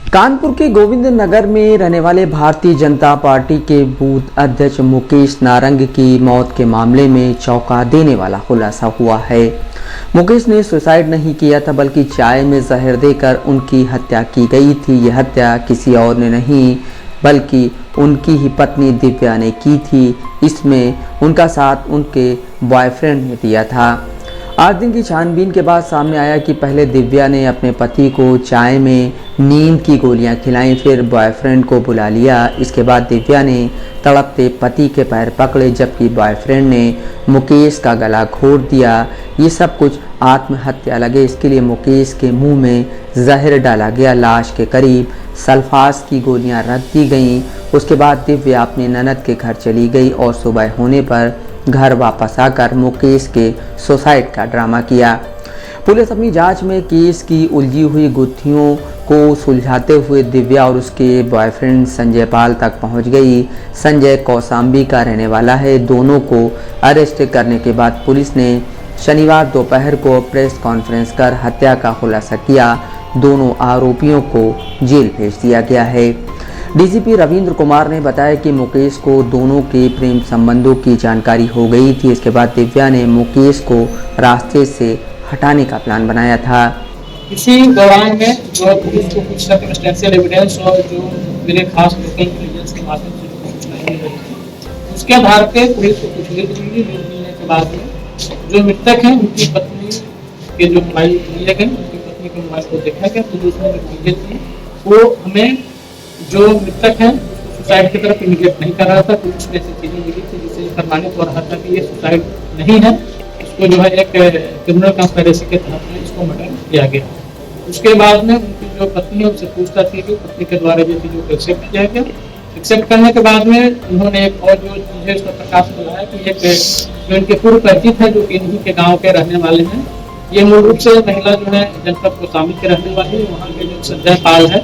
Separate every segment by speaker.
Speaker 1: कानपुर के गोविंद नगर में रहने वाले भारतीय जनता पार्टी के बूथ अध्यक्ष मुकेश नारंग की मौत के मामले में चौंका देने वाला खुलासा हुआ है। मुकेश ने सुसाइड नहीं किया था, बल्कि चाय में जहर देकर उनकी हत्या की गई थी। यह हत्या किसी और ने नहीं बल्कि उनकी ही पत्नी दिव्या ने की थी। इसमें उनका साथ उनके बॉयफ्रेंड ने दिया था। 8 दिन की छानबीन के बाद सामने आया कि पहले दिव्या ने अपने पति को चाय में नींद की गोलियां खिलाईं, फिर बॉयफ्रेंड को बुला लिया। इसके बाद दिव्या ने तड़पते पति के पैर पकड़े, जबकि बॉयफ्रेंड ने मुकेश का गला घोट दिया। ये सब कुछ आत्महत्या लगे। इसके लिए मुकेश के मुंह में जहर डाला गया। लाश के करीब सल्फास की गोलियां रख दी गईं। उसके बाद दिव्या अपने ननद के घर चली गई और सुबह होने पर घर वापस आकर मुकेश के सुसाइड का ड्रामा किया। पुलिस अपनी जांच में केस की उलझी हुई गुत्थियों को सुलझाते हुए दिव्या और उसके बॉयफ्रेंड संजय पाल तक पहुंच गई। संजय कौसाम्बी का रहने वाला है। दोनों को अरेस्ट करने के बाद पुलिस ने शनिवार दोपहर को प्रेस कॉन्फ्रेंस कर हत्या का खुलासा किया। दोनों आरोपियों को जेल भेज दिया गया है। डीसीपी रविंद्र कुमार ने बताया कि मुकेश को दोनों के प्रेम संबंधों की जानकारी हो गई थी। इसके बाद दिव्या ने मुकेश को रास्ते से हटाने का प्लान बनाया था।
Speaker 2: इसी दौरान में जो पुलिस को कुछ सर्कमस्टेंशियल एविडेंस और जो मेरे खास लोकल इंटेलिजेंस के माध्यम से जो सूचनाएं मिल रही थी, उसके आधार पे पुलिस को कुछ लीड मिली। लीड मिलने के बाद में जो मृतक हैं उनकी पत्नी के जो मोबाइल लिए गए, उनकी पत्नी के मोबाइल को देखा गया, तो उसमें जो चीजें थी वो हमें जो मृतक है सुसाइड की तरफ इंडिकेट नहीं कर रहा था। पुलिस में ऐसी चीजें मिली थी जिससे प्रमाणित हो रहा था कि ये सुसाइड नहीं है। इसको जो है एक क्रिमिनल कंस्पिरेसी के तहत में इसको मर्डर किया गया। उसके बाद में उनकी जो पत्नी है उनसे पूछताछ की गई। पत्नी के द्वारा जो चीजों को एक्सेप्ट किया गया। एक्सेप्ट करने के बाद में उन्होंने एक और जो चीज है उसका प्रकाश बनाया कि एक जो इनके पूर्व परिचित है, जो कि इन्हीं के गाँव के रहने वाले हैं। ये मूल रूप से महिला जो है जनपद कौसाम्बी के रहने वाली है। वहाँ के जो संजय पाल है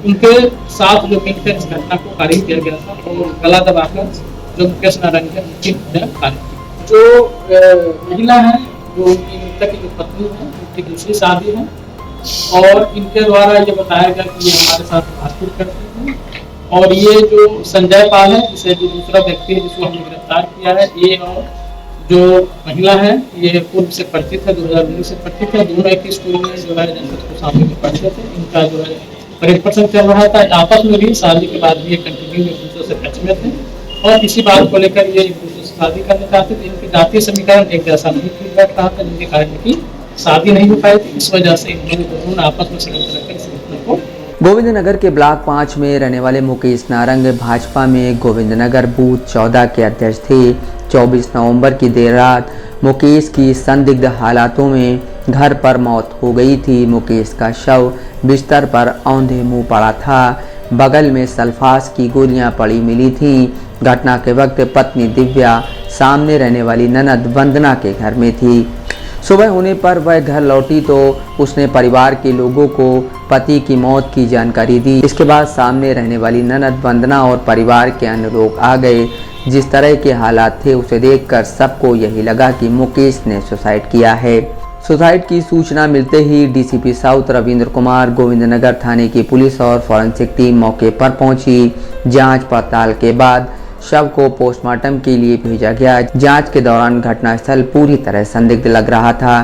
Speaker 2: उनके साथ जो मिलकर इस घटना को कार्य किया गया था और गला दबाकर जो मुकेश नारंग है उनकी हत्या कार्य की। जो महिला है, जो उनकी मृतक की जो पत्नी है, उनकी दूसरी शादी है और इनके द्वारा ये बताया गया कि ये हमारे साथ मारपीट करती है। और ये जो संजय पाल है, जिसे जो दूसरा व्यक्ति है जिसको हमने गिरफ्तार किया है, ये और जो महिला है ये पूर्व से परिचित है, 2019 से परिचित है। दोनों एक ही स्कूल में जो है जनपद कौसाम्बी में पढ़ते थे। इनका जो है परिवर्तन चल रहा था। आपस में भी शादी के बाद भी ये कंटिन्यू एक दूसरे से टच में थे और इसी बात को लेकर ये एक दूसरे से शादी करना चाहते थे। इनके जातीय समीकरण एक जैसा नहीं ठीक बैठ रहा था, जिनके कारण की शादी नहीं हो पाई थी। इस वजह से इन दोनों आपस में षड्यंत्र करके इस घटना को।
Speaker 1: गोविंद नगर के ब्लॉक 5 में रहने वाले मुकेश नारंग भाजपा में गोविंद नगर बूथ 14 के अध्यक्ष थे। 24 नवंबर की देर रात मुकेश की संदिग्ध हालातों में घर पर मौत हो गई थी। मुकेश का शव बिस्तर पर औंधे मुंह पड़ा था। बगल में सल्फास की गोलियां पड़ी मिली थीं। घटना के वक्त पत्नी दिव्या सामने रहने वाली ननद वंदना के घर में थी। सुबह होने पर वह घर लौटी तो उसने परिवार के लोगों को पति की मौत की जानकारी दी। इसके बाद सामने रहने वाली ननद वंदना और परिवार के अन्य लोग आ गए। जिस तरह के हालात थे उसे देखकर सबको यही लगा कि मुकेश ने सुसाइड किया है। सुसाइड की सूचना मिलते ही डीसीपी साउथ रविंद्र कुमार, गोविंद नगर थाने की पुलिस और फॉरेंसिक टीम मौके पर पहुंची। जांच पड़ताल के बाद शव को पोस्टमार्टम के लिए भेजा गया। जांच के दौरान घटनास्थल पूरी तरह संदिग्ध लग रहा था।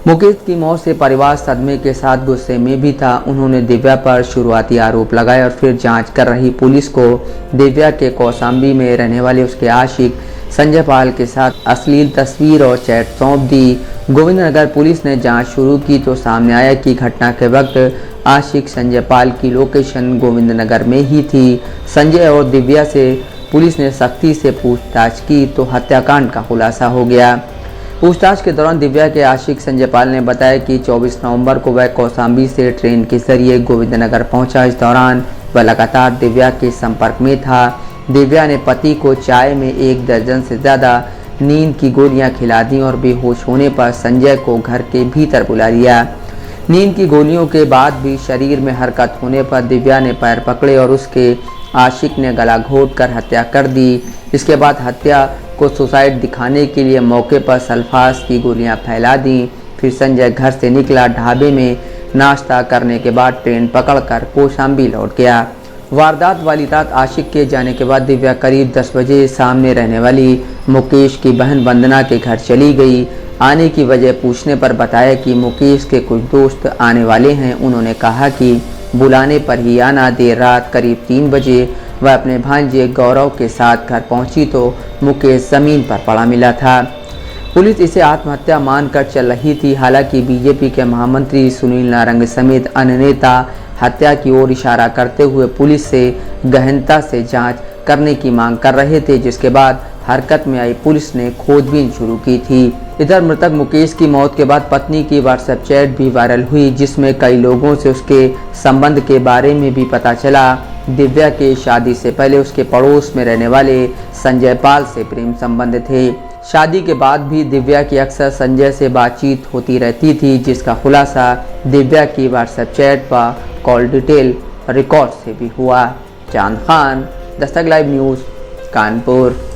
Speaker 1: मुकेश की मौत से परिवार सदमे के साथ गुस्से में भी था। उन्होंने दिव्या पर शुरुआती आरोप लगाए और फिर जांच कर रही पुलिस को दिव्या के कौसाम्बी में रहने वाले उसके आशिक संजय पाल के साथ अश्लील तस्वीर और चैट सौंप दी। गोविंद नगर पुलिस ने जांच शुरू की तो सामने आया कि घटना के वक्त आशिक संजय पाल की लोकेशन गोविंद नगर में ही थी। संजय और दिव्या से पुलिस ने सख्ती से पूछताछ की तो हत्याकांड का खुलासा हो गया। पूछताछ के दौरान दिव्या के आशिक संजय पाल ने बताया कि 24 नवंबर को वह कौसाम्बी से ट्रेन के जरिए गोविंद नगर पहुंचा। इस दौरान वह लगातार दिव्या के संपर्क में था। दिव्या ने पति को चाय में 1 दर्जन से ज़्यादा नींद की गोलियां खिला दी और बेहोश होने पर संजय को घर के भीतर बुला लिया। नींद की गोलियों के बाद भी शरीर में हरकत होने पर दिव्या ने पैर पकड़े और उसके आशिक ने गला घोंटकर हत्या कर दी। इसके बाद हत्या को सुसाइड दिखाने के लिए मौके पर सल्फास की गोलियां फैला दी। फिर संजय घर से निकला। ढाबे में नाश्ता करने के बाद ट्रेन पकड़कर कौशाम्बी लौट गया। वारदात वाली रात आशिक के जाने के बाद दिव्या करीब 10 बजे सामने रहने वाली मुकेश की बहन वंदना के घर चली गई। आने की वजह पूछने पर बताया कि मुकेश के कुछ दोस्त आने वाले हैं। उन्होंने कहा कि बुलाने पर ही आना। देर रात करीब 3 बजे वह अपने भांजे गौरव के साथ घर पहुंची तो मुकेश जमीन पर पड़ा मिला था। पुलिस इसे आत्महत्या मानकर चल रही थी। हालांकि बीजेपी के महामंत्री सुनील नारंग समेत अन्य नेता हत्या की ओर इशारा करते हुए पुलिस से गहनता से जांच करने की मांग कर रहे थे, जिसके बाद हरकत में आई पुलिस ने खोजबीन शुरू की थी। इधर मृतक मुकेश की मौत के बाद पत्नी की व्हाट्सएप चैट भी वायरल हुई, जिसमें कई लोगों से उसके संबंध के बारे में भी पता चला। दिव्या के शादी से पहले उसके पड़ोस में रहने वाले संजय पाल से प्रेम संबंध थे। शादी के बाद भी दिव्या की अक्सर संजय से बातचीत होती रहती थी, जिसका खुलासा दिव्या की व्हाट्सएप चैट व कॉल डिटेल रिकॉर्ड से भी हुआ। चांद खान, दस्तक लाइव न्यूज़, कानपुर।